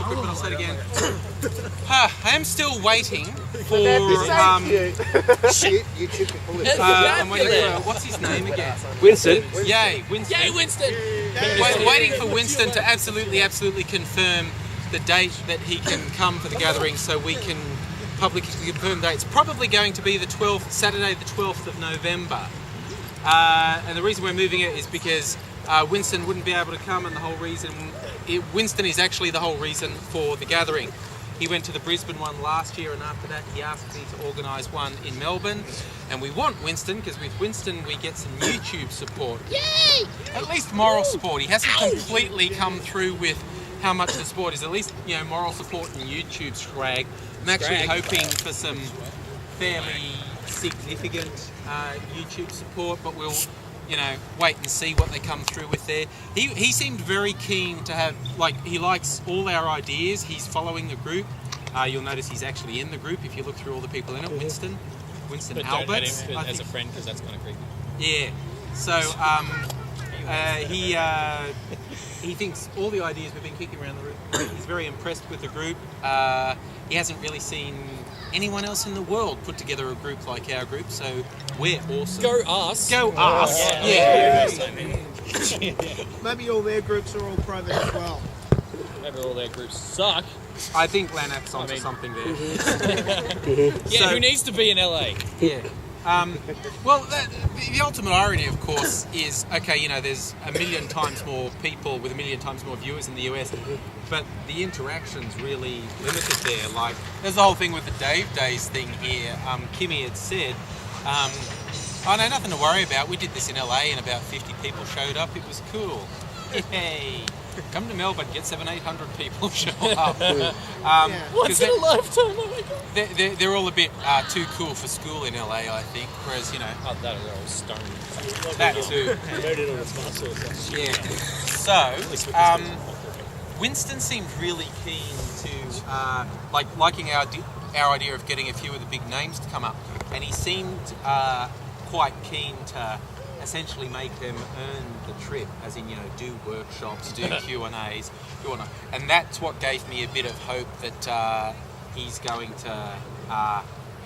good, but I'll say it again. I am still waiting for. Shit, you took it. I'm waiting for what's his name again? Winston. Yay, Winston. Yay, Winston! Waiting for Winston to absolutely confirm the date that he can come for the gathering, so we can publicly confirm that it's probably going to be the 12th, Saturday, the 12th of November. And the reason we're moving it is because Winston wouldn't be able to come, and the whole reason, Winston is actually the whole reason for the gathering. He went to the Brisbane one last year, and after that he asked me to organise one in Melbourne. And we want Winston, because with Winston we get some YouTube support. Yay! At least moral support. He hasn't completely come through with how much the support is. At least, you know, moral support and YouTube swag. I'm actually hoping for some fairly significant YouTube support, but we'll, you know, wait and see what they come through with there. He seemed very keen to have, like, he likes all our ideas. He's following the group. You'll notice he's actually in the group if you look through all the people in it. Winston But Albert. don't add him as a friend, because that's kind of creepy. Yeah. So he thinks all the ideas we've been kicking around the room. He's very impressed with the group. He hasn't really seen anyone else in the world put together a group like our group, so we're awesome. Go us. Go us. Yeah. Maybe all their groups are all private as well. Maybe all their groups suck. I think Lanak's onto something there. Yeah, So- who needs to be in LA? Yeah. Well, the ultimate irony, of course, is, okay, you know, there's a million times more people with a million times more viewers in the US, but the interaction's really limited there. Like, there's the whole thing with the Dave Days thing here. Kimmy had said, oh no, nothing to worry about. We did this in LA and about 50 people showed up. It was cool. Yay. Come to Melbourne, get 700-800 people show up. Once in a lifetime, oh my god. They're all a bit too cool for school in LA, I think. Whereas, you know, Oh, that are all stoned. that too. Yeah. So, Winston seemed really keen to liking our idea of getting a few of the big names to come up, and he seemed quite keen to essentially make them earn the trip, as in, you know, do workshops, do Q&As, and that's what gave me a bit of hope that he's going to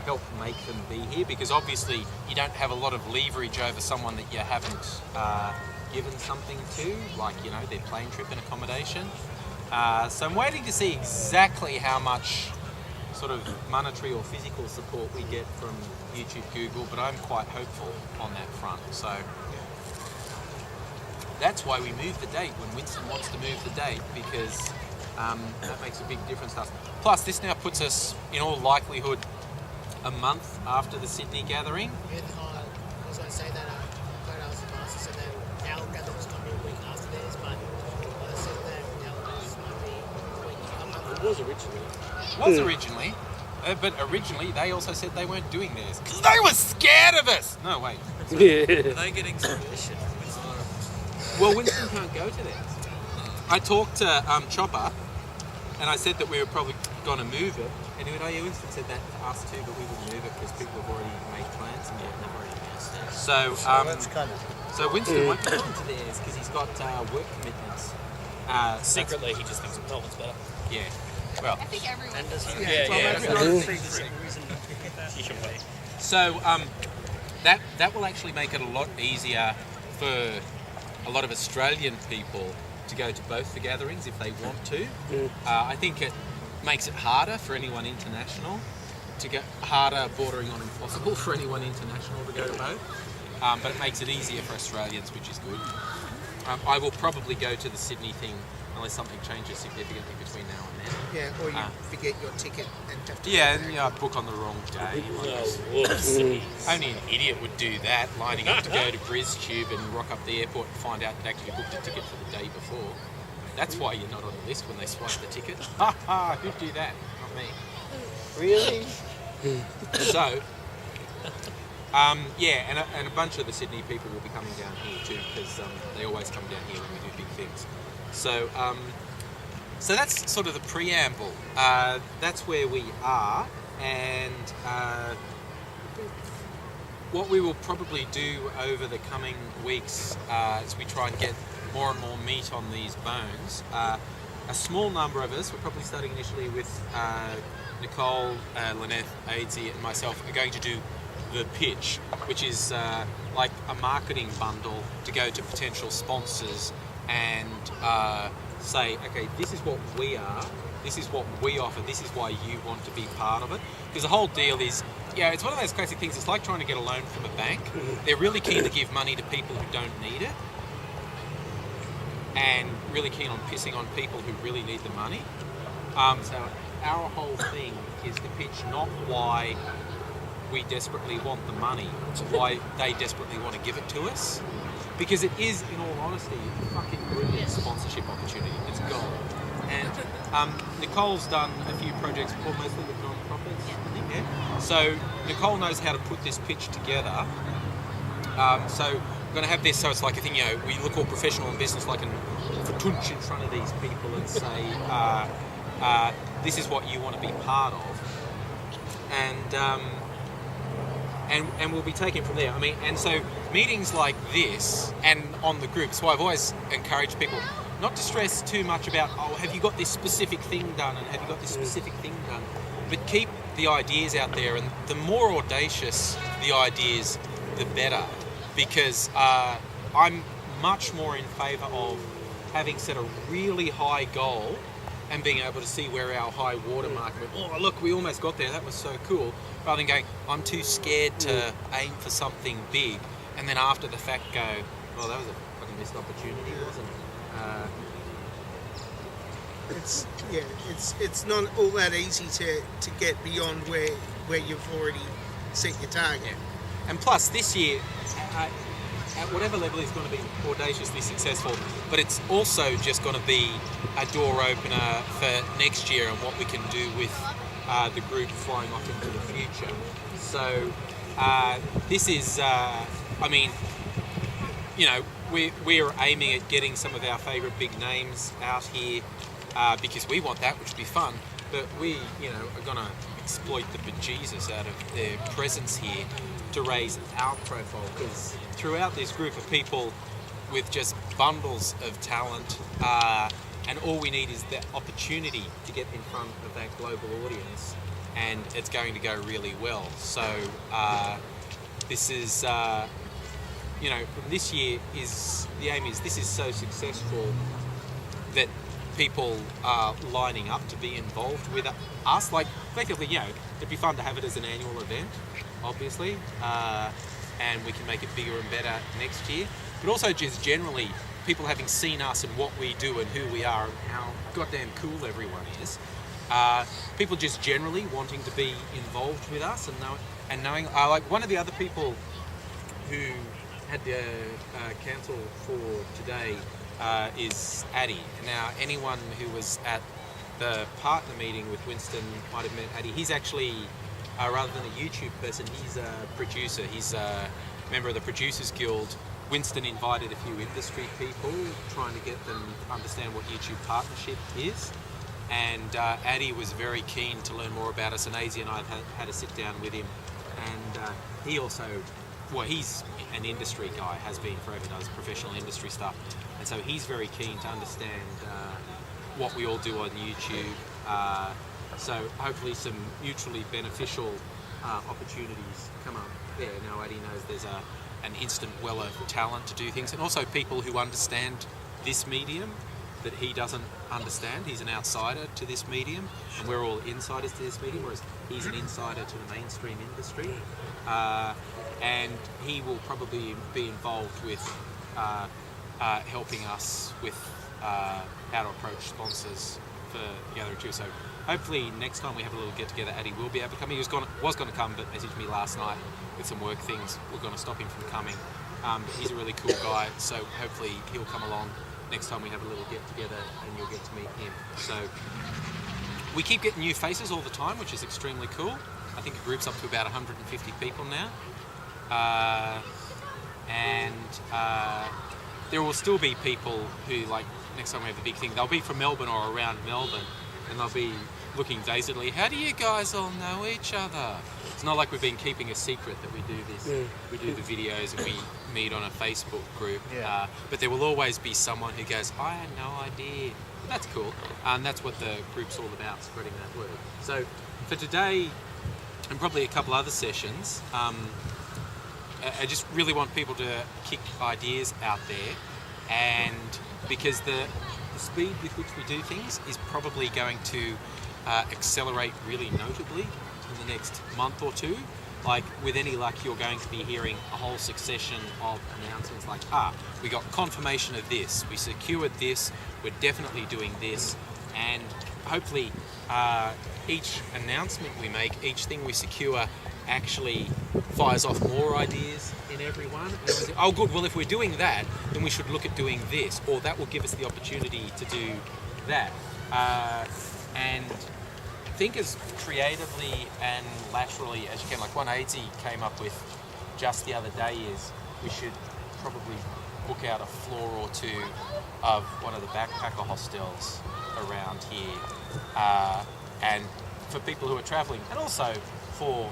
help make them be here, because obviously you don't have a lot of leverage over someone that you haven't given something to, like, you know, their plane trip and accommodation. So I'm waiting to see exactly how much sort of monetary or physical support we get from YouTube, Google, but I'm quite hopeful on that front. So that's why we moved the date when Winston wants to move the date, because that makes a big difference to us. Plus, this now puts us, in all likelihood, a month after the Sydney gathering. I was going to say that Photos and Masters said that our gathering was going to be a week after theirs, but I said that ours might be a month. It was originally. But originally they also said they weren't doing theirs because they were scared of us. No, wait. Yeah. Are they getting some shit? Well, Winston can't go to theirs. I talked to Chopper, and I said that we were probably going to move it, and he went, "Oh yeah, Winston said that to us too, but we wouldn't move it because people have already made plans and they've already announced it." So, That's kind of. so Winston won't be going to theirs because he's got work commitments. Secretly, he just thinks Melbourne's better. Yeah. Well. I think everyone And does he? Yeah. He should wait. So that will actually make it a lot easier for a lot of Australian people to go to both the gatherings if they want to. I think it makes it harder for anyone international to get harder, bordering on impossible for anyone international to go to both. But it makes it easier for Australians, which is good. I will probably go to the Sydney thing unless something changes significantly between now and then. Yeah, or you forget your ticket and have to. Yeah, and book on the wrong day. Only an idiot would do that, lining up to go to BrisTube and rock up the airport and find out that actually booked a ticket for the day before. That's why you're not on the list when they swipe the ticket. Ha ha, who'd do that? Not me. Really? So, yeah, and a bunch of the Sydney people will be coming down here too, because they always come down here when we do big things. So, so that's sort of the preamble. That's where we are, and what we will probably do over the coming weeks as we try and get more and more meat on these bones, a small number of us, we're probably starting initially with Nicole, Lynette, Aidsy and myself, are going to do the pitch, which is like a marketing bundle to go to potential sponsors and say, okay, this is what we are, this is what we offer, this is why you want to be part of it. Because the whole deal is, it's one of those classic things. It's like trying to get a loan from a bank. They're really keen to give money to people who don't need it, and really keen on pissing on people who really need the money. So our whole thing is to pitch not why we desperately want the money, but why they desperately want to give it to us. Because it is, in all honesty, a fucking brilliant sponsorship opportunity. It's gold. And Nicole's done a few projects before, mostly with non-profits, I think, yeah? So Nicole knows how to put this pitch together. So we're going to have this, so it's like a thing, we look all professional and business like a tunch in front of these people and say, this is what you want to be part of. And we'll be taken from there. I mean, and so meetings like this and on the group, so I've always encouraged people not to stress too much about, have you got this specific thing done and have you got this specific thing done, but keep the ideas out there, and the more audacious the ideas, the better, because I'm much more in favour of having set a really high goal and being able to see where our high watermark went. Oh, look, we almost got there. That was so cool. Rather than going, I'm too scared to aim for something big, and then after the fact go, well, that was a fucking missed opportunity, wasn't it? It's not all that easy to get beyond where you've already set your target. Yeah. And plus, this year, at whatever level is going to be audaciously successful, but it's also just going to be a door opener for next year and what we can do with the group flying off into the future. So this is, we're aiming at getting some of our favourite big names out here because we want that, which would be fun, but we, are going to exploit the bejesus out of their presence here to raise our profile, because throughout this group of people with just bundles of talent, and all we need is the opportunity to get in front of that global audience, and it's going to go really well. So this is, from this year, the aim is this is so successful that people are lining up to be involved with us. Like, effectively, it'd be fun to have it as an annual event, obviously, and we can make it bigger and better next year. But also just generally, people having seen us and what we do and who we are and how goddamn cool everyone is, people just generally wanting to be involved with us and knowing, like one of the other people who had to cancel for today is Addy. Now, anyone who was at the partner meeting with Winston might have met Addy. He's actually, rather than a YouTube person, he's a producer. He's a member of the Producers Guild. Winston invited a few industry people, trying to get them to understand what YouTube Partnership is. And Addy was very keen to learn more about us, and AZ and I had a sit down with him. And he also, he's an industry guy, has been forever, does professional industry stuff. And so he's very keen to understand what we all do on YouTube. So hopefully some mutually beneficial opportunities come up there. Now Addy knows there's an instant well of talent to do things, and also people who understand this medium that he doesn't understand. He's an outsider to this medium, and we're all insiders to this medium, whereas he's an insider to the mainstream industry. And he will probably be involved with helping us with how to approach sponsors for the other two. So hopefully next time we have a little get together, Addy will be able to come. He was going to come, but messaged me last night with some work things. We're going to stop him from coming. But he's a really cool guy, so hopefully he'll come along next time we have a little get together, and you'll get to meet him. So we keep getting new faces all the time, which is extremely cool. I think the group's up to about 150 people now. There will still be people who, like, next time we have the big thing, they'll be from Melbourne or around Melbourne, and they'll be looking dazedly, how do you guys all know each other? It's not like we've been keeping a secret that we do this. Yeah. We do the videos and we meet on a Facebook group. Yeah. But there will always be someone who goes, I had no idea That's cool. And that's what the group's all about, spreading that word. So for today, and probably a couple other sessions, I just really want people to kick ideas out there, and because the speed with which we do things is probably going to accelerate really notably in the next month or two. Like, with any luck, you're going to be hearing a whole succession of announcements like, we got confirmation of this, we secured this, we're definitely doing this, and hopefully each announcement we make, each thing we secure actually fires off more ideas in everyone. And say, oh good, well if we're doing that, then we should look at doing this, or that will give us the opportunity to do that. And think as creatively and laterally as you can. Like one AIDSy came up with just the other day is we should probably book out a floor or two of one of the backpacker hostels around here, and for people who are travelling, and also for,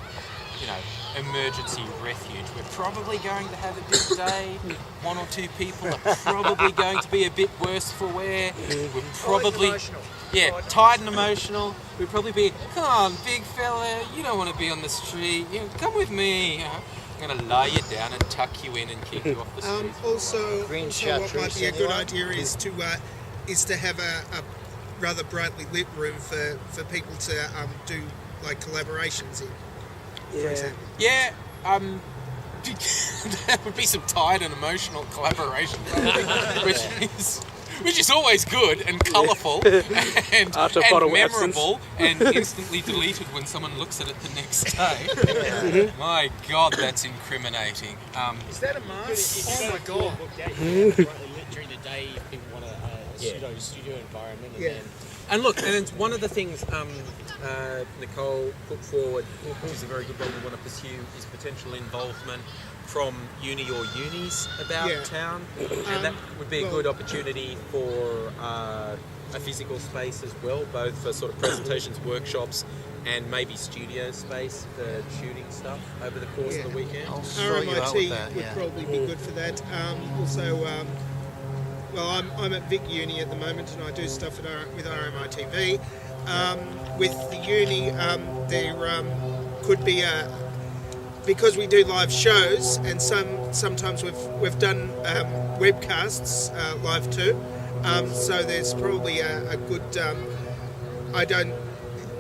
you know, emergency refuge. We're probably going to have a big day. One or two people are probably going to be a bit worse for wear. We're probably tired and emotional. We'd probably be, come on, big fella, you don't want to be on the street. You know, come with me. I'm going to lie you down and tuck you in and keep you off the street. Also, what might be a good idea is to have a rather brightly lit room for people to do like collaborations in. For example. Yeah, there would be some tired and emotional collaboration, which is always good and colourful and memorable and instantly deleted when someone looks at it the next day. My God, that's incriminating. Is that a mask? Oh my God! During the day, if people want a studio environment, and then. And look, and it's one of the things Nicole put forward, is a very good one we want to pursue, is potential involvement from uni or unis about town. And that would be a good opportunity for a physical space as well, both for sort of presentations, workshops, and maybe studio space for shooting stuff over the course of the weekend. RMIT would probably be good for that. Well, I'm at Vic Uni at the moment, and I do stuff with RMITV. With the uni, there could be because we do live shows, and sometimes we've done webcasts live too. So there's probably a good.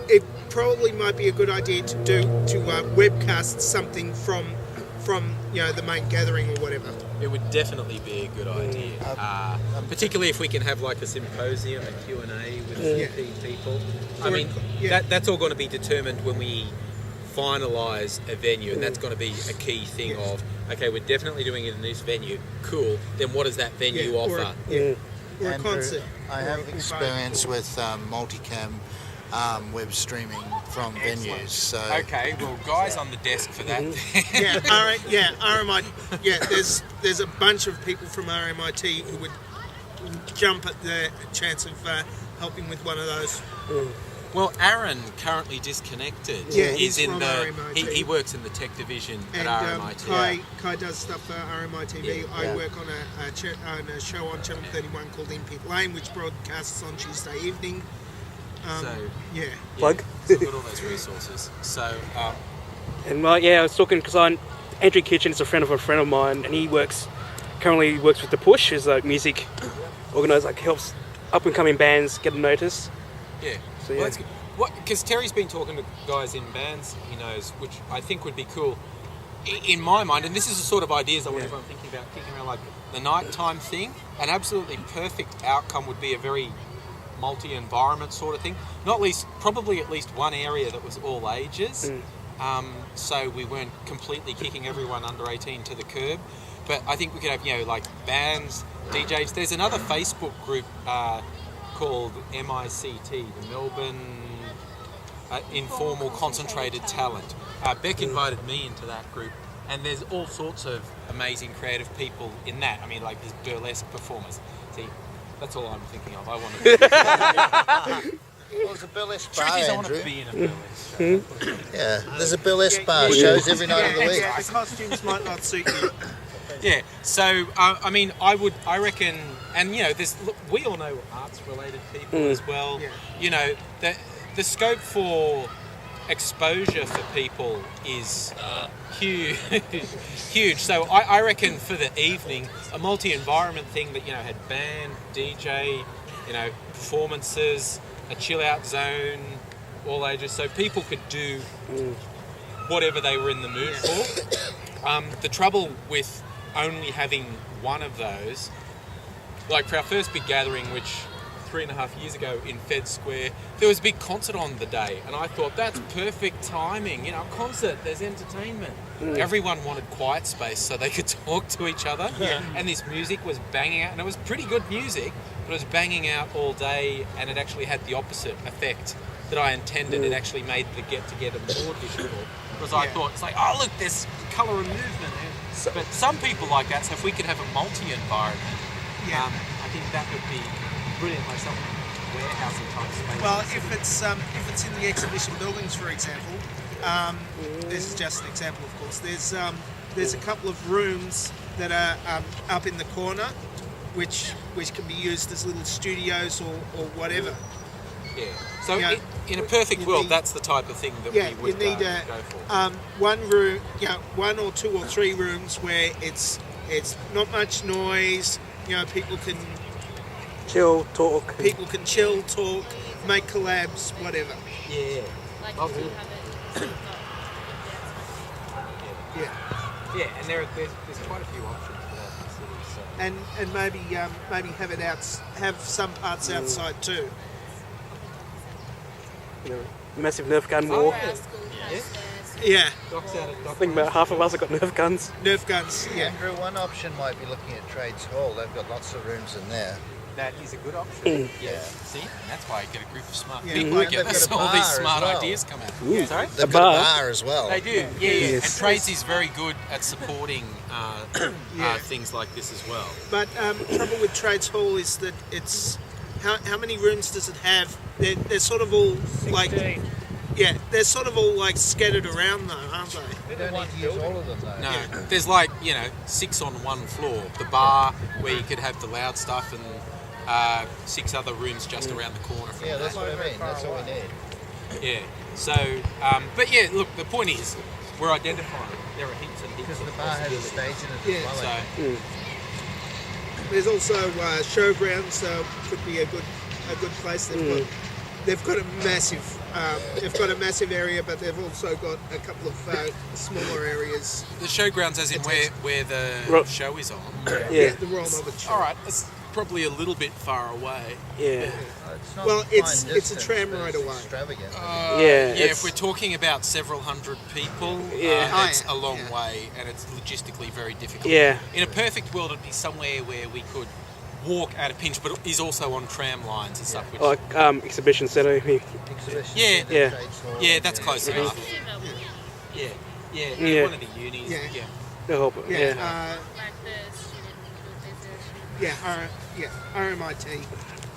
It probably might be a good idea to webcast something from the main gathering or whatever. It would definitely be a good idea, particularly if we can have like a symposium, a Q&A with key people. I mean, that's all going to be determined when we finalise a venue, and that's going to be a key thing of, okay, we're definitely doing it in this venue, cool, then what does that venue offer? Or a concert. I have experience with multicam web streaming from venues. So okay, well, guys on the desk for that. RMIT. There's a bunch of people from RMIT who would jump at the chance of helping with one of those. Well, Aaron, currently disconnected, is in he works in the tech division at RMIT. Kai does stuff for RMITV. I work on a show on Channel 31 called In Pit Lane, which broadcasts on Tuesday evening. Plug. So we've got all those resources. So, and I was talking because Andrew Kitchen is a friend of mine, and he currently works with The Push, who's like music organizer, like helps up and coming bands get a notice. Yeah. So well, that's good. Because Terry's been talking to guys in bands he knows, which I think would be cool. In my mind, and this is the sort of ideas I want everyone thinking about, kicking around, like the nighttime thing. An absolutely perfect outcome would be a very multi-environment sort of thing. Probably at least one area that was all ages. So we weren't completely kicking everyone under 18 to the curb. But I think we could have, like bands, DJs. There's another Facebook group called MICT, the Melbourne Informal Concentrated Talent. Beck invited me into that group, and there's all sorts of amazing creative people in that. I mean, like there's burlesque performers. See, that's all I'm thinking of. I want to be well, there's a burlesque bar, I want Andrew. to be in a burlesque show. Yeah, there's a burlesque bar, shows every night of the week. The costumes might not suit you. Yeah. So I mean, I reckon, and we all know arts-related people as well. Yeah. You know, the scope for exposure for people is huge. Huge. So I reckon for the evening, a multi-environment thing that had band, DJ, performances, a chill-out zone, all ages, so people could do whatever they were in the mood for. The trouble with only having one of those, like for our first big gathering, which 3.5 years ago in Fed Square, there was a big concert on the day, and I thought that's perfect timing. A concert, there's entertainment. Everyone wanted quiet space so they could talk to each other, and this music was banging out, and it was pretty good music, but it was banging out all day, and it actually had the opposite effect that I intended. It actually made the get-together more difficult, because I thought, it's like, oh look, there's colour and movement. But some people like that, so if we could have a multi-environment, I think that would be brilliant, like some warehousing type space. Well, if it's in the exhibition buildings, for example, this is just an example, of course. There's a couple of rooms that are up in the corner, which can be used as little studios or whatever. Yeah. So in a perfect world, that's the type of thing that we would you need go for. One room, one or two or three rooms where it's not much noise. People can Chill, talk. People can chill, talk, make collabs, whatever. Yeah. Like Oh, if you good. have it. Yeah, and there's quite a few options for that in the city. So. And maybe have some parts outside too. Massive Nerf gun Oh, war. Our school has theirs. Yeah, Doc's out at I Doc. think about half of us have got Nerf guns. Nerf guns. Yeah, Andrew, one option might be looking at Trades Hall. They've got lots of rooms in there. That is a good option. Yeah. See, and that's why I get a group of smart Yeah. people And together, they've got a so all bar these as smart well. ideas come out. Ooh. Sorry? They've A got bar? a bar as well. They do, yeah. Yes. And Tracy's very good at supporting things like this as well. but trouble with Trades Hall is that it's how many rooms does it have? They're sort of all like they're sort of all like scattered around though, aren't they? We don't need to use all of them though. No, there's like 6 on one floor. The bar where you could have the loud stuff, and 6 other rooms just around the corner from Yeah, that. that's what I mean. That's what we need. Yeah. So, but yeah, look, the point is, we're identifying. There are heaps and heaps Because of the bar has a possibilities. stage in it Yeah. as So, well. There's also showgrounds, so could be a good place. They've got a massive area, but they've also got a couple of smaller areas. the showgrounds, as in where the Right. show is on. Yeah. The Royal Melbourne Show. All right, it's probably a little bit far away. Yeah. It's not Well, fine it's a distance, tram but ride it's away. Extravagant. Yeah, Yeah, it's- if we're talking about several hundred people, Yeah. it's Oh, yeah. a long Yeah. way, and it's logistically very difficult. Yeah. In a perfect world, it'd be somewhere where we could walk at a pinch, but it is also on tram lines and stuff. Which, Like exhibition centre. Exhibition Yeah. centre, Yeah. Trades Hall. yeah, that's close enough. Yeah, Yeah. one of the unis. Yeah. Yeah. They'll help it. Yeah, Yeah. Like the student, RMIT,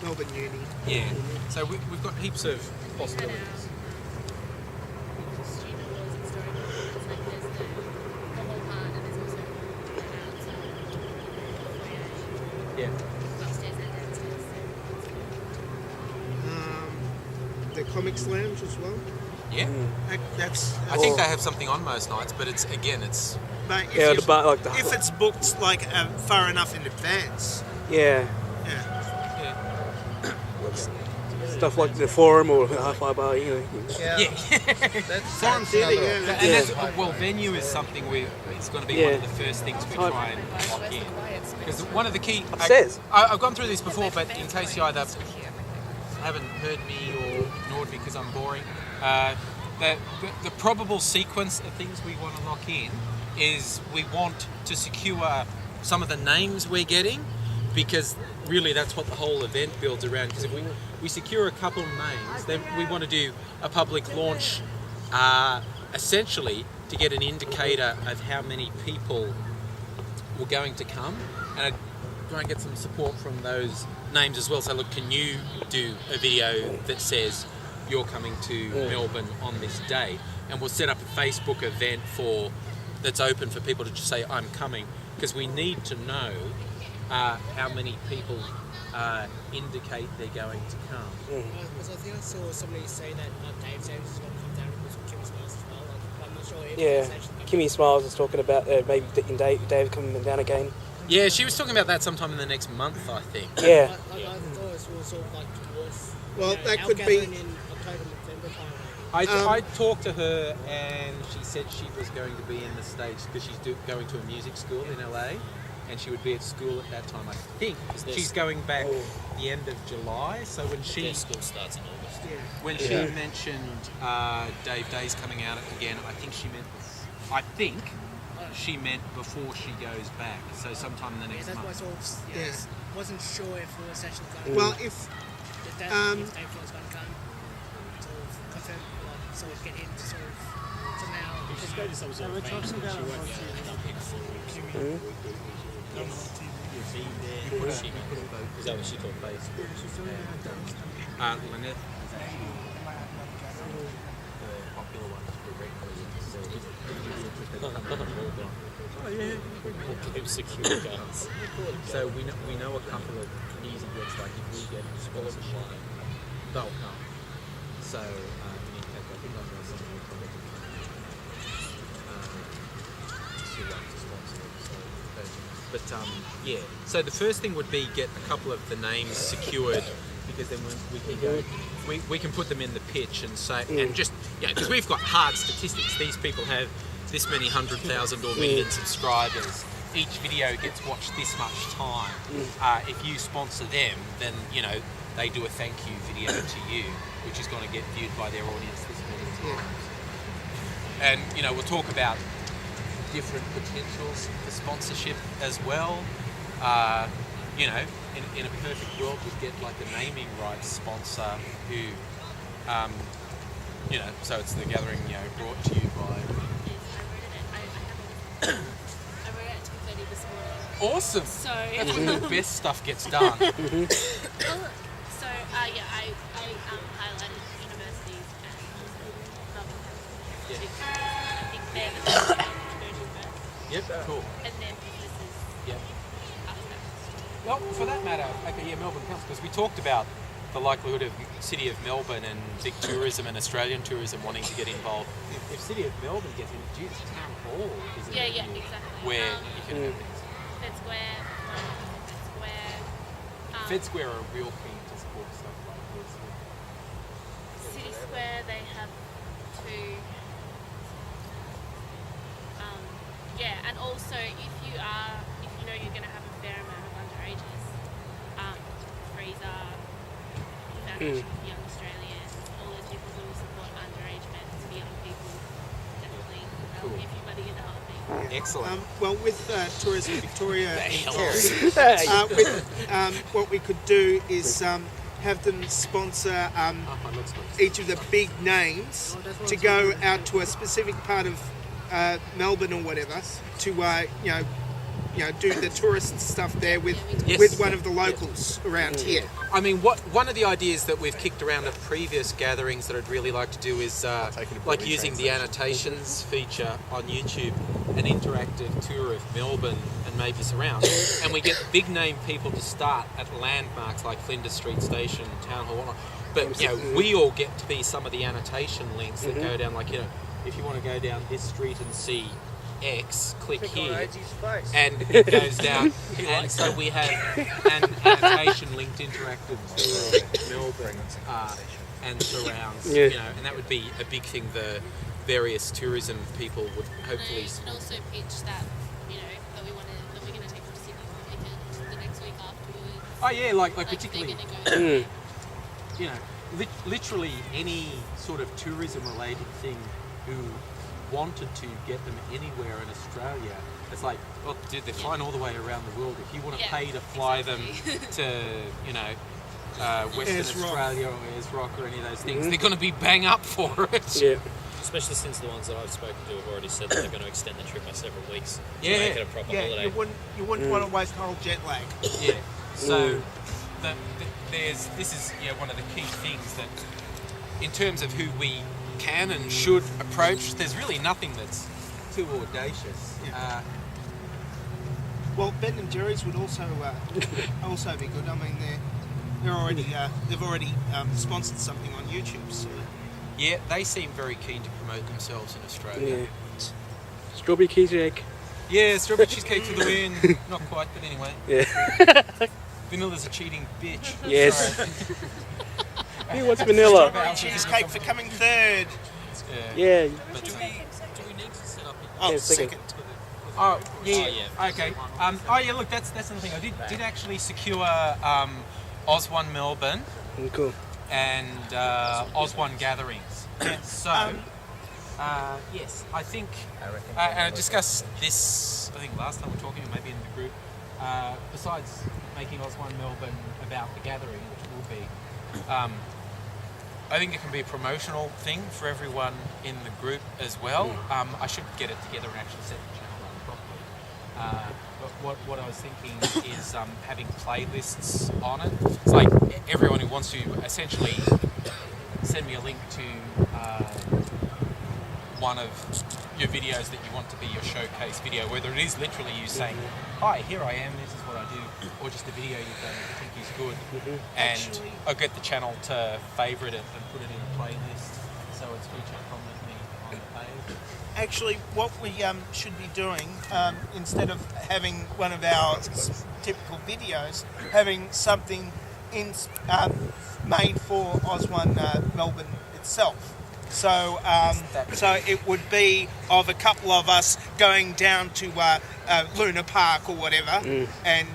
Melbourne Uni. Yeah. So we've got heaps of possibilities. student halls and story halls. It's like there's the whole part, and there's also outside. Yeah. Upstairs and downstairs. The Comics Lounge as well. Yeah. That's I think they have something on most nights, but it's but if, Yeah, you- the bar, like the if it's booked like far enough in advance. yeah. Yeah. Stuff like the forum or half-hour bar, Yeah. Yeah. That's Forum theatre, another yeah. option. And that's, well, venue is something it's going to be one of the first things we try and lock in. Because one of the key... Upstairs. I've gone through this before, but in case you either haven't heard me or ignored me because I'm boring, the probable sequence of things we want to lock in is we want to secure some of the names we're getting, because really that's what the whole event builds around. Because if we secure a couple of names, then we want to do a public launch essentially to get an indicator of how many people were going to come, and I'd try and get some support from those names as well. So look, can you do a video that says you're coming to Melbourne on this day, and we'll set up a Facebook event that's open for people to just say I'm coming, because we need to know how many people indicate they're going to come. Because I think I saw somebody say that Dave James is going to come down with some Kimmy Smiles as well. Like, I'm not sure if Yeah, it's actually... Kimmy Smiles was talking about maybe Dave coming down again. Yeah, she was talking about that sometime in the next month, I think. Yeah. I thought it was sort of like towards... Well, that our could be- gathering in October, November time. I talked to her and she said she was going to be in the States because she's going to a music school in LA and she would be at school at that time. I think she's going back the end of July. So when Their school starts in August. when she mentioned Dave Day's coming out again, I think she meant before she goes back. So sometime in the next That's why I month. sort of wasn't sure if it was actually going to... Well, if Dave was going to come, sort of confirm, like, sort of get him to sort of somehow... She's going to some sort of thing. She won't be able to come in for You'll be there. She can put a vote. Is that what she called base? Lynette is actually the popular one directly. Secure guns. So we know a couple of easy bets, like if we get sponsorship, they'll come. So we need to have, I think I've got something to sponsor them. So, yeah. So the first thing would be get a couple of the names secured, because then we can go. We can put them in the pitch and say, and just because we've got hard statistics. These people have this many 100,000 or million subscribers. Each video gets watched this much time. If you sponsor them, then they do a thank you video to you, which is going to get viewed by their audience this many times. And we'll talk about different potentials for sponsorship as well. In a perfect world, we'd get like a naming rights sponsor who, so it's the gathering, brought to you by. I wrote it at 2:30 this morning. Awesome. So That's when the best stuff gets done. I highlighted universities and I think they're the best to go to first. Yep, cool. And then businesses Yep. after that. Well, for that matter, Melbourne Council, because we talked about the likelihood of City of Melbourne and big tourism and Australian tourism wanting to get involved. If City of Melbourne gets introduced, Town Hall is Yeah, exactly. where you can have things. Fed Square. Fed Square are real keen to support stuff like this. City Square, they have two. And also if you know you're going to have a fair amount of underages, Freezer, Foundation for Young Australians, all those people who will support underage men for young people, definitely give you money in a heartbeat. Excellent. Well, with Tourism Victoria, what we could do is have them sponsor each of the big names to go out to a specific part of Melbourne or whatever to do the tourist stuff there with one of the locals around here. I mean, one of the ideas that we've kicked around at previous gatherings that I'd really like to do is like using the annotations feature on YouTube, an interactive tour of Melbourne and maybe surrounds, and we get big name people to start at landmarks like Flinders Street Station, Town Hall, whatnot. But we all get to be some of the annotation links that go down, like if you want to go down this street and see X, click here, and it goes down. And so we have an annotation linked interactive tour of Melbourne and surrounds, and that would be a big thing the various tourism people would hopefully. And you can also pitch that, that we're going to take them to Sydney for the weekend, the next week afterwards. Oh yeah, like particularly, they're gonna go literally any sort of tourism related thing who wanted to get them anywhere in Australia. It's like, well, dude, they're flying all the way around the world. If you want to pay to fly them to, Western Australia or Ayers Rock or any of those things, they're going to be bang up for it. Yeah. Especially since the ones that I've spoken to have already said that they're going to extend the trip by several weeks to Yeah. make it a proper holiday. You wouldn't want to waste the whole jet lag. Yeah. So this is one of the key things that, in terms of who we can and should approach, there's really nothing that's too audacious. Well, Ben and Jerry's would also be good. I mean, they've already sponsored something on YouTube. So Yeah, they seem very keen to promote themselves in Australia. Yeah. Strawberry cheesecake. Yeah, strawberry cheesecake for the win. Not quite, but anyway. Yeah. Vanilla's a cheating bitch. Yes. Sorry. Who wants vanilla? strawberry cheesecake for coming third. Yeah. But Do we need to set up? Oh, Yeah, second. second. Oh yeah, Oh, yeah. okay. Look, that's another thing. I did actually secure Oz1 Melbourne Cool. and Oz1 gatherings. So yes, I think I discussed this. I think last time we were talking, or maybe in the group. Besides making Oz1 Melbourne about the gathering, which it will be. I think it can be a promotional thing for everyone in the group as well. I should get it together and actually set the channel up properly. But what I was thinking is having playlists on it. It's like everyone who wants to essentially send me a link to one of your videos that you want to be your showcase video, whether it is literally you saying, "Hi, here I am, this is what I do," or just a video you've done that you think is good, and I'll get the channel to favourite it and put it in a playlist so it's featured prominently on the page. Actually, what we should be doing, instead of having one of our typical videos, having something made for Oz1 Melbourne itself. So, so it would be of a couple of us going down to Luna Park or whatever, and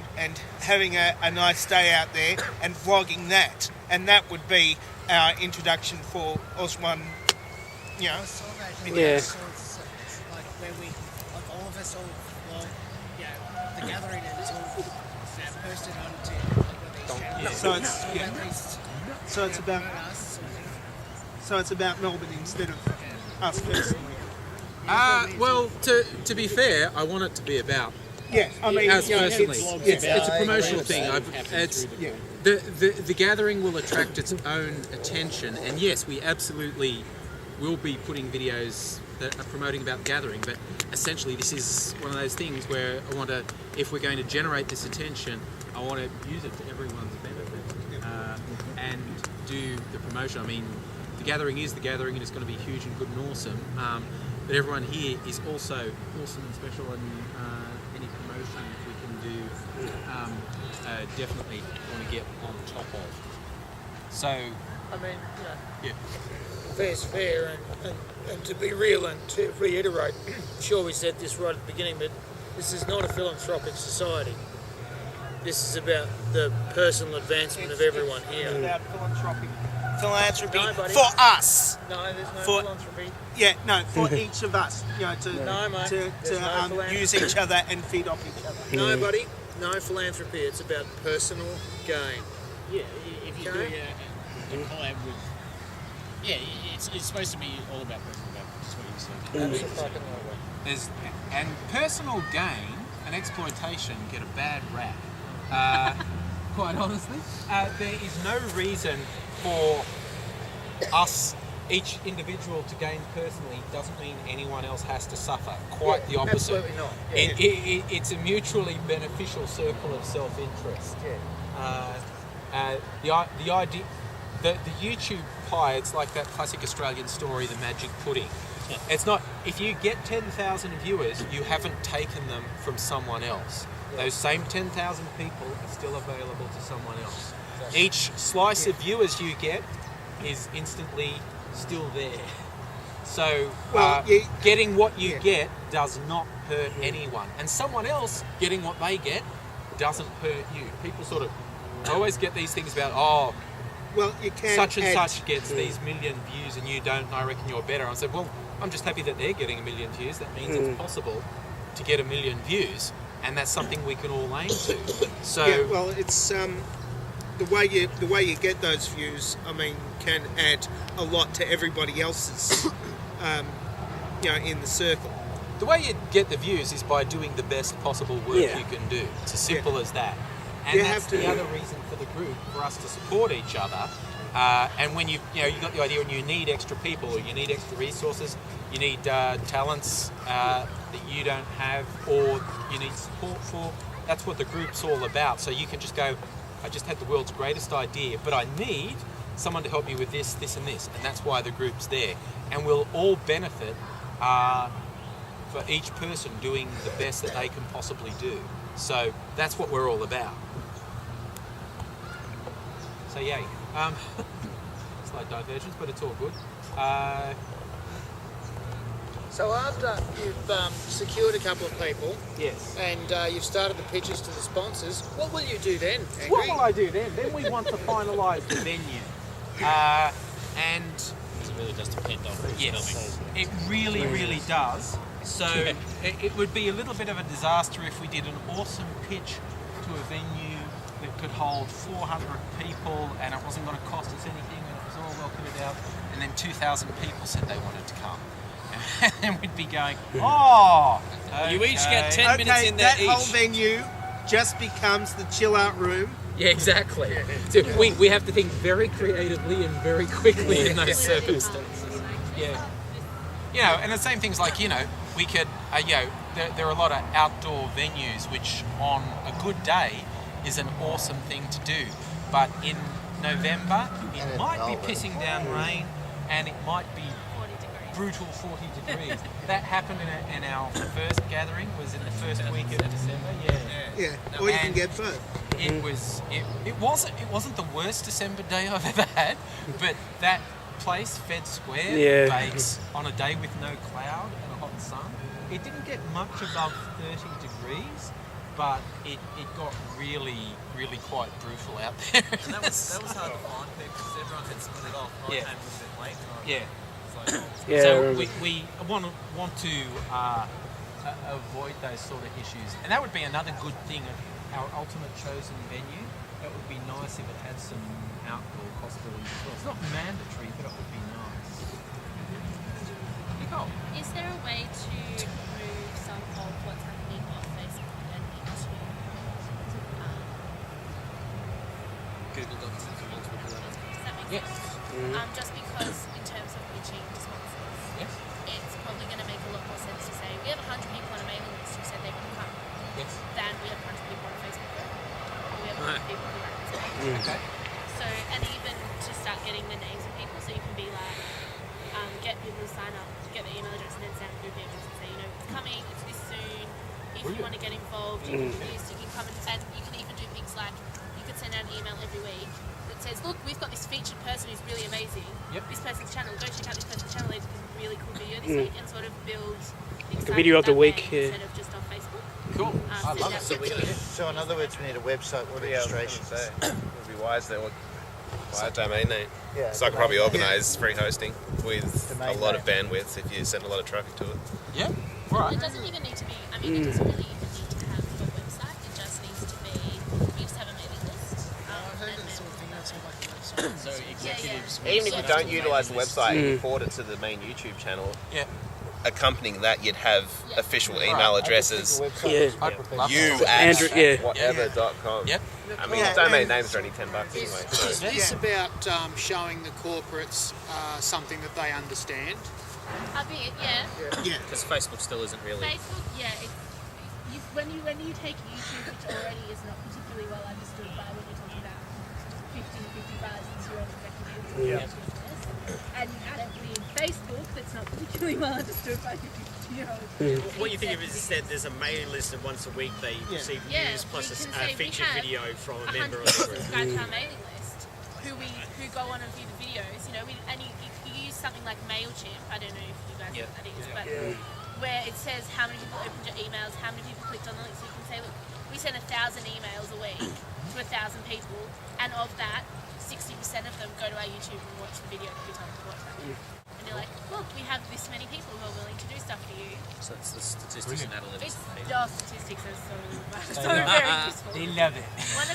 having a nice day out there and vlogging that, and that would be our introduction for Oz1. You know, Yeah. So it's like where we, like all of us all, well, the gathering, and it's all posted onto these channels. So it's At least, so it's about us. so it's about Melbourne instead of us personally. Well, to be fair, I want it to be about Yeah, I mean, us you know, personally. it's It's a promotional thing. It's yeah. the gathering will attract its own attention, and yes, we absolutely will be putting videos that are promoting about the gathering. But essentially, this is one of those things where I want to, if we're going to generate this attention, I want to use it to everyone's benefit and do the promotion. I mean, the gathering is the gathering, and it's going to be huge and good and awesome. But everyone here is also awesome and special, and any promotion we can do, definitely want to get on top of. So, I mean, yeah. fair's fair, and to be real and to reiterate, I'm sure we said this right at the beginning, but this is not a philanthropic society. This is about the personal advancement of everyone It's here. about philanthropy No, buddy. for us. No, there's no For- philanthropy. Yeah, no, for each of us. You know, No, mate. to There's no philanthropy. use each other and feed off each other. No, buddy, no philanthropy. It's about personal gain. Yeah, if you Okay. do a collab with, yeah, it's supposed to be all about personal gain. That's what you said. And personal gain and exploitation get a bad rap. Quite honestly, there is no reason for us, each individual, to gain personally. Doesn't mean anyone else has to suffer. Quite the opposite. Absolutely not. It's a mutually beneficial circle of self-interest. The idea, the YouTube pie, it's like that classic Australian story, the magic pudding. It's not, if you get 10,000 viewers, you haven't taken them from someone else. Those same 10,000 people are still available to someone else. Each slice of viewers you get is instantly still there. So getting what you get does not hurt anyone. And someone else getting what they get doesn't hurt you. People sort of always get these things about, oh, Well, you can such and add- such gets these million views and you don't, and I reckon you're better. I said, well, I'm just happy that they're getting 1 million views. That means it's possible to get 1 million views, and that's something we can all aim to. So, Yeah, well, it's the way you get those views. I mean, can add a lot to everybody else's, in the circle. the way you get the views is by doing the best possible work Yeah. you can do. It's as simple as that. And You that's have to- the other reason for the group, for us to support each other. And when you got the idea, and you need extra people, or you need extra resources, you need talents that you don't have, or you need support for, that's what the group's all about. So you can just go, I just had the world's greatest idea, but I need someone to help me with this, this, and this, and that's why the group's there. And we'll all benefit for each person doing the best that they can possibly do. So that's what we're all about. So yay. Slight divergence, but it's all good. So after you've secured a couple of people, Yes. and you've started the pitches to the sponsors, what will you do then, Angry? What will I do then? Then we want to finalise the venue. And It really does depend on who's yes, filming. it really, really does. So it would be a little bit of a disaster if we did an awesome pitch to a venue that could hold 400 people and it wasn't going to cost us anything and it was all well kitted out, and then 2,000 people said they wanted to come. And then we'd be going, oh, You each get okay. 10 minutes in there that each. whole venue just becomes the chill out room. Yeah, exactly. So we have to think very creatively and very quickly in those circumstances. Yeah. You know, and the same things like, you know, we could, there are a lot of outdoor venues which on a good day is an awesome thing to do. But in November, it might be pissing down rain and it might be 40 degrees. brutal 40 degrees. That happened in our first gathering, was in the first week of December. Yeah, or you can And- get both. It wasn't the worst December day I've ever had, but that place, Fed Square, Yeah. bakes on a day with no cloud and a hot sun. It didn't get much above 30 degrees, but it got really, really quite brutal out there. And that was hard to find people because everyone had split it off. I Yeah. came a little bit late. And Yeah. Yeah, I So remember. we want to avoid those sort of issues, and that would be another good thing of our ultimate chosen venue. That would be nice if it had some outdoor possibilities as well. It's not mandatory, but it would be nice. Nicole? Is there a way to move some of what's happening on Facebook and into Google Docs and multiple letters. does that make Yes. sense? Just because in terms of pitching to sponsors, Yes. it's probably going to make a lot more sense to say we have 100 people on a mailing list who said they want to come Yes. than we have 100 people on a Facebook group. Or we have 100 people who are on Okay. So, and even to start getting the names of people, so you can be like, get people to sign up, get their email address, and then send a group emails and say, you know, it's coming, it's this soon. If you want to get involved, you can do this, you can come and you can even do things like you could send out an email every week that says, look, we've got this featured person who's really amazing. Yep. This person's channel, go check out this person's channel. They did a really cool video this week, and sort of build Like a video of the that week, way yeah. instead of just on Facebook. Cool. I Send love out it. pictures. So in other words, we need a website with registration. It would be wise that buy a domain name. Yeah, So I could probably organise free hosting with a Domain lot of name. bandwidth if you send a lot of traffic to it. Yeah. Well, Right. it doesn't even need to be, I mean, it doesn't really even need to have a website. It just needs to be, you just have a mailing list. So executives. Even if you don't utilise the website and Mm. you forward it to the main YouTube channel, Yeah. accompanying that you'd have official email addresses. Yeah. I'd love You that. at Andrew, yeah. whatever.com. Yep. I mean, Yeah, domain and- names are only $10 Is, anyway. is So. this about showing the corporates something that they understand? A bit, yeah. Yeah. Because Facebook still isn't really. Facebook, yeah. When you take YouTube, which already is not particularly well understood by when you're talking about 50-55 executives in Yeah. business, and you add it with Facebook, that's not particularly well understood by 50-year-olds. What you think of is instead there's a mailing list and once a week they receive Yeah, news plus we a can say we featured have video from a 100 member of the people group. subscribe to our mailing list who go on and view the videos, you know, and you use something like MailChimp, I don't know if you guys know what that is, but where it says how many people opened your emails, how many people clicked on the link, so you can say, look, we send 1,000 emails a week to 1,000 people, and of that, 60% of them go to our YouTube and watch the video that we told them to watch that. And you're like, look, we have this many people who are willing to do stuff for you. So it's the statistics and analytics. It's that feed. your statistics are so very useful. They love it. One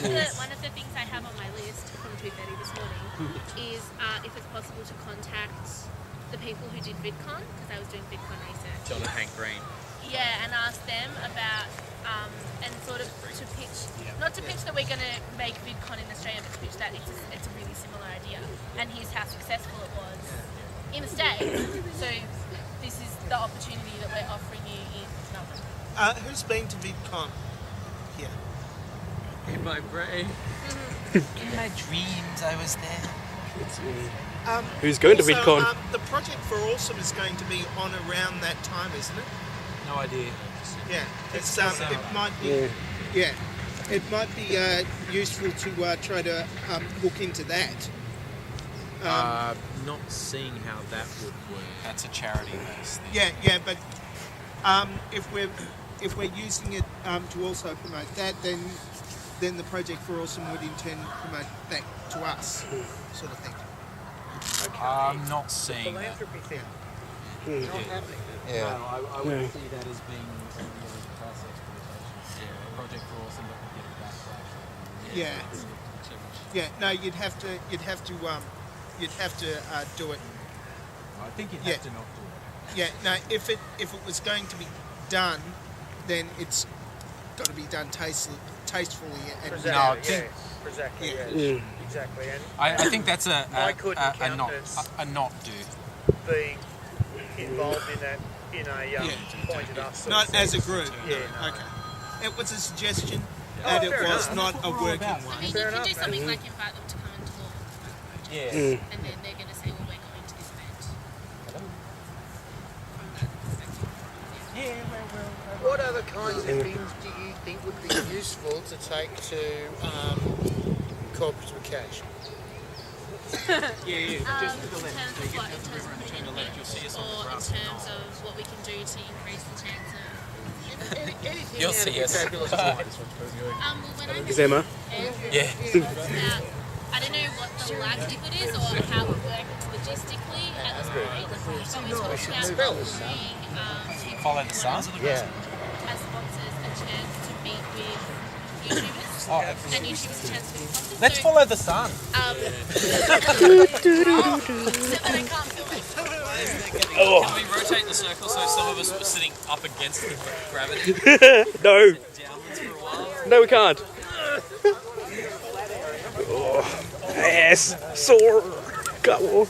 of the things I have on my list from 2:30 this morning is if it's possible to contact the people who did VidCon, because I was doing VidCon research. John and Hank Green. Yeah, and ask them about and sort of to pitch, not to pitch that we're going to make VidCon in Australia, but to pitch that it's a really similar idea, and here's how successful it was in the States. So this is the opportunity that we're offering you in Melbourne. Who's been to VidCon? here. In my brain. In my dreams, I was there. Who's going to also, VidCon? The project for Awesome is going to be on around that time, isn't it? No idea. Yeah, it might be. Yeah, it might be useful to try to look into that. Not seeing how that would work. That's a charity-based thing. Yeah, but if we're using it to also promote that, then the project for Awesome would in turn promote that to us, sort of thing. I'm not seeing that. Philanthropy thing. Yeah. Yeah. No, I wouldn't see that as being class exploitation. Yeah, project for Awesome, but we get it back. Yeah. No, you'd have to do it. I think you'd have to not do it. Yeah. No, if it was going to be done, then it's got to be done tastefully and Exactly, No, I think- exactly. Yeah. Yeah. Exactly. And I think that's a not do. being involved in that in a pointed up. sort not of as a sense. group. Yeah. No. Okay. It was a suggestion, and it fair was enough. not a working I one. mean, Fair you could enough, do something man. like invite them to come and talk about the project. Yeah. And then they're going to say, well, we're going to this event. What other kinds of things do you think would be useful to take to corporate with cash? In terms of what? In terms of putting in events, or in terms of what we can do to increase the chance of... You'll see us. well, when I Is Emma? Yeah. about, I don't know what the likelihood is or how it works logistically at this point, but we're talking about offering people Follow the sun. as sponsors a chance to meet with YouTubers. And YouTubers a chance to meet sponsors. Let's So, follow the sun. so that I can't feel like Can we rotate the circle so some of us were sitting up against the gravity No, downwards for a while? no, we can't. Oh, ass sore. Got one.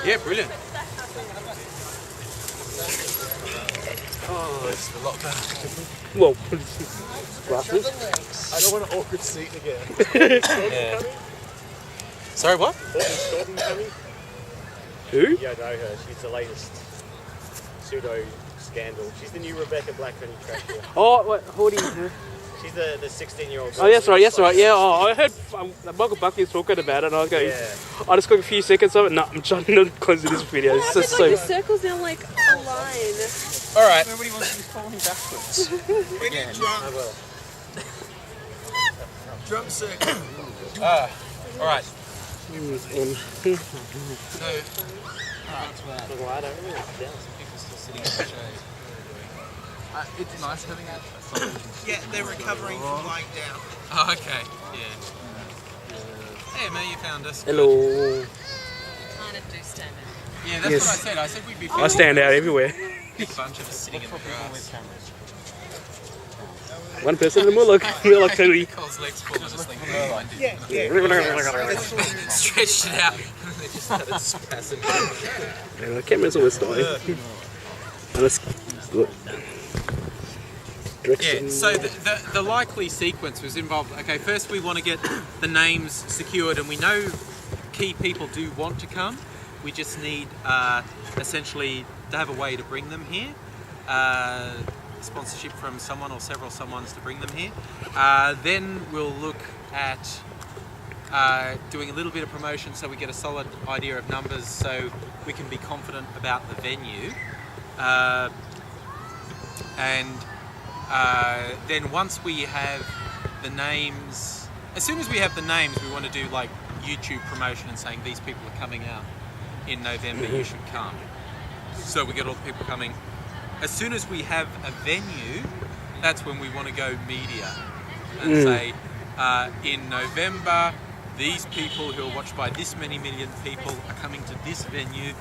Yeah, brilliant. Oh, it's a lot better. Whoa. Glasses. I don't want an awkward seat again. Yeah. Sorry, what? Storton coming? Who? Yeah, I know her. She's the latest pseudo scandal. She's the new Rebecca Black when you trash her. Oh, what? Who do you? She's the 16-year-old. Oh, yes, right, yes, right. Yeah, oh, I heard Michael Buckley was talking about it, and I was going, I just got a few seconds of it. No, I'm trying to close this video. It's just so. The circle's now like a line. All right. Nobody wants to be falling backwards. We need drum. Drum circle. All right. It's nice having a. Yeah, they're recovering from lying down. Oh, okay. Yeah. Hey, Emma, you found us. Hello. kind of do stand out. Yeah, that's Yes. what I said. I said we'd be. I stand out everywhere. Big bunch of us sitting in the grass. One person in the look. We're like totally. Cole's legs full of just like behind Yeah, it. yeah. Stretched it out. They just started spasming. Yeah, the camera's always dying. And it's good. Yeah, so the likely sequence was involved. Okay, first we want to get the names secured, and we know key people do want to come. We just need essentially to have a way to bring them here. Sponsorship from someone or several someones to bring them here. Then we'll look at doing a little bit of promotion so we get a solid idea of numbers so we can be confident about the venue. Then once we have the names, as soon as we have the names, we want to do like YouTube promotion and saying these people are coming out in November, you should come. So we get all the people coming. As soon as we have a venue, that's when we want to go media and say, in November, these people who are watched by this many million people are coming to this venue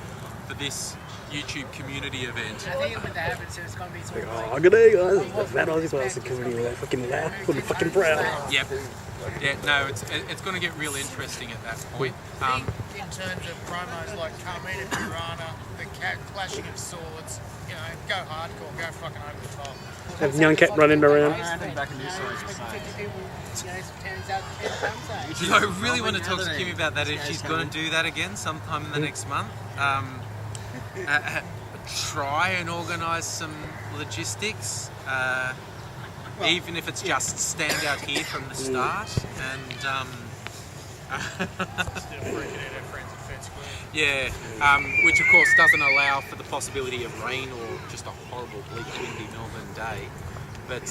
for this YouTube community event. I think when that happens, it's going to be sort of like... Oh, good day, guys. The fat Aussie person community, like fucking loud and fucking proud. Yep. Yeah, no, it's going to get real interesting at that point. In terms of promos like Carmina Burana, the clashing of swords, you know, go hardcore, go fucking over the top. Have young cat running around. I really want to talk to Kimmy about that if she's going to do that again sometime in the next month. Try and organise some logistics, even if it's just stand out here from the start. And yeah, which of course doesn't allow for the possibility of rain or just a horrible, bleak, windy Melbourne day. But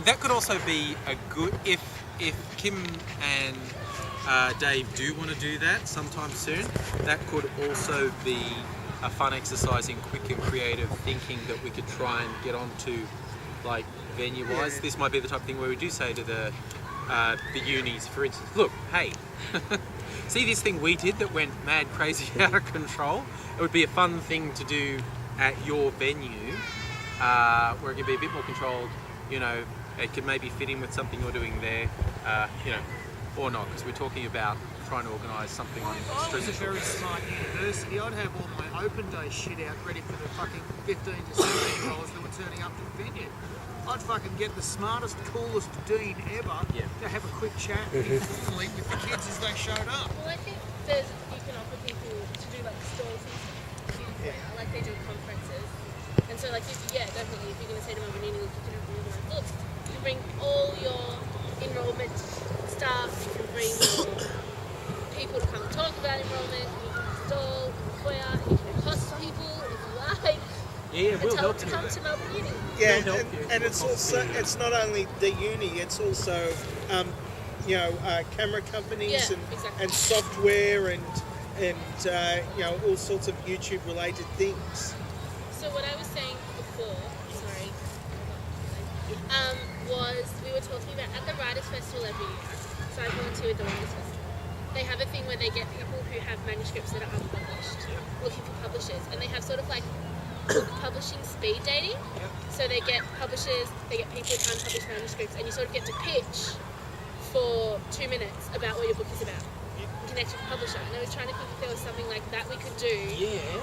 that could also be a good if Kim and Dave do want to do that sometime soon. That could also be a fun exercise in quick and creative thinking that we could try and get onto, like venue-wise. Yeah. This might be the type of thing where we do say to the unis, for instance, look, hey, see this thing we did that went mad, crazy, out of control? It would be a fun thing to do at your venue, where it could be a bit more controlled. You know, it could maybe fit in with something you're doing there, you know, or not, because we're talking about trying to organise something on I was a very smart university. I'd have all my open day shit out ready for the fucking 15 to 17-year-olds that were turning up to the venue. I'd fucking get the smartest, coolest dean ever to have a quick chat informally with the kids as they showed up. Well, I think you can offer people to do like stalls and stuff, like they do at conferences. And so, like, definitely, if you're going to say to them, look, you can organise, look, you can bring all your enrolment staff, you can bring your people to come and talk about enrolment, you can install foyer, you can host people if you like. Yeah, we'll help to you. Come to Melbourne Uni. Yeah, and it's also, it's not only the uni, it's also, camera companies and software and all sorts of YouTube related things. So what I was saying before, was we were talking about at the Writers' Festival every year, so I volunteer with the Writers' Festival. They have a thing where they get people who have manuscripts that are unpublished, looking for publishers, and they have sort of like book publishing speed dating. So they get publishers, they get people with unpublished manuscripts, and you sort of get to pitch for 2 minutes about what your book is about. Connect with the publisher. And I was trying to think if there was something like that we could do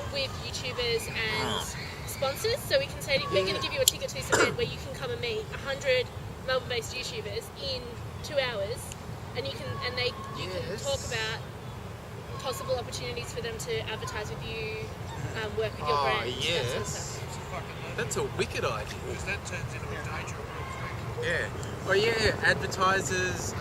with YouTubers and sponsors. So we can say, we're going to give you a ticket to this event where you can come and meet 100 Melbourne-based YouTubers in 2 hours, and you can talk about possible opportunities for them to advertise with you, work with your brand. That sort of stuff. That's a wicked idea. Because that turns into a day job real quick. Yeah. Oh yeah, advertisers.